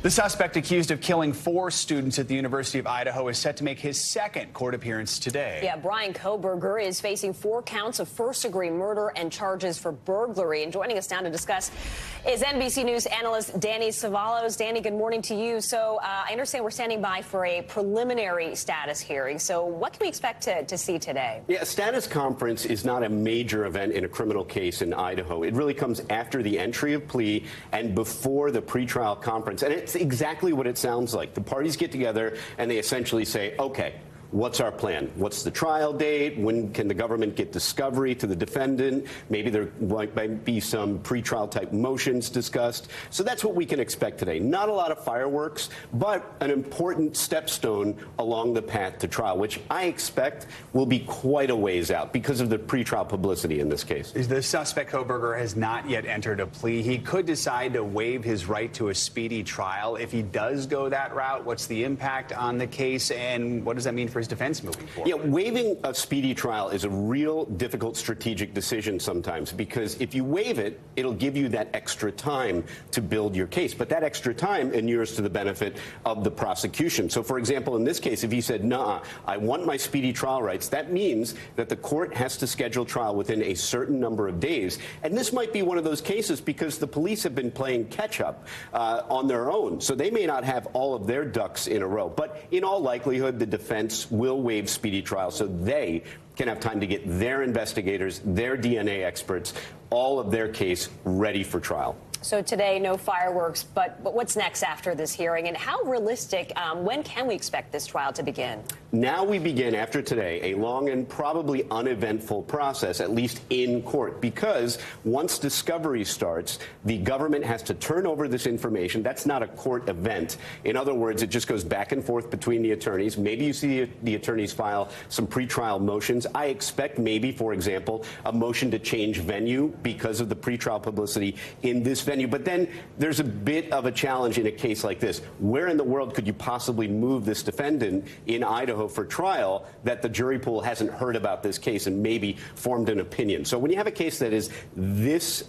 The suspect accused of killing 4 students at the University of Idaho is set to make his second court appearance today. Yeah, Bryan Kohberger is facing 4 counts of first-degree murder and charges for burglary. And joining us now to discuss is NBC News analyst Danny Cevallos. Danny, good morning to you. So I understand we're standing by for a preliminary status hearing. So what can we expect to see today? Yeah, a status conference is not a major event in a criminal case in Idaho. It really comes after the entry of plea and before the pretrial conference. And it's exactly what it sounds like. The parties get together and they essentially say, okay, what's our plan? What's the trial date? When can the government get discovery to the defendant? Maybe there might be some pretrial type motions discussed. So that's what we can expect today. Not a lot of fireworks, but an important stepstone along the path to trial, which I expect will be quite a ways out because of the pretrial publicity in this case. The suspect, Kohberger, has not yet entered a plea. He could decide to waive his right to a speedy trial. If he does go that route, what's the impact on the case, and what does that mean for his defense moving forward? Yeah, waiving a speedy trial is a real difficult strategic decision sometimes, because if you waive it, it'll give you that extra time to build your case. But that extra time inures to the benefit of the prosecution. So, for example, in this case, if he said, nah, I want my speedy trial rights, that means that the court has to schedule trial within a certain number of days. And this might be one of those cases because the police have been playing catch up on their own. So they may not have all of their ducks in a row. But in all likelihood, the defense will waive speedy trial so they can have time to get their investigators, their DNA experts, all of their case ready for trial. So today, no fireworks, but what's next after this hearing, and how realistic, when can we expect this trial to begin? Now we begin, after today, a long and probably uneventful process, at least in court, because once discovery starts, the government has to turn over this information. That's not a court event. In other words, it just goes back and forth between the attorneys. Maybe you see the attorneys file some pretrial motions. I expect maybe, for example, a motion to change venue because of the pretrial publicity in this venue. But then there's a bit of a challenge in a case like this. Where in the world could you possibly move this defendant in Idaho for trial that the jury pool hasn't heard about this case and maybe formed an opinion? So when you have a case that is this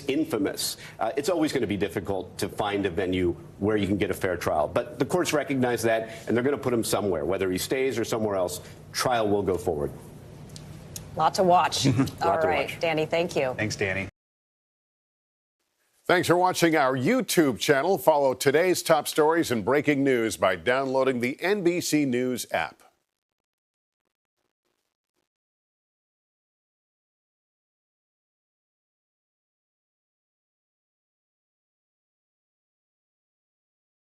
infamous, it's always going to be difficult to find a venue where you can get a fair trial. But the courts recognize that, and they're going to put him somewhere. Whether he stays or somewhere else, trial will go forward. Lot to watch. All right, Danny, thank you. Thanks, Danny. Thanks for watching our YouTube channel. Follow today's top stories and breaking news by downloading the NBC News app.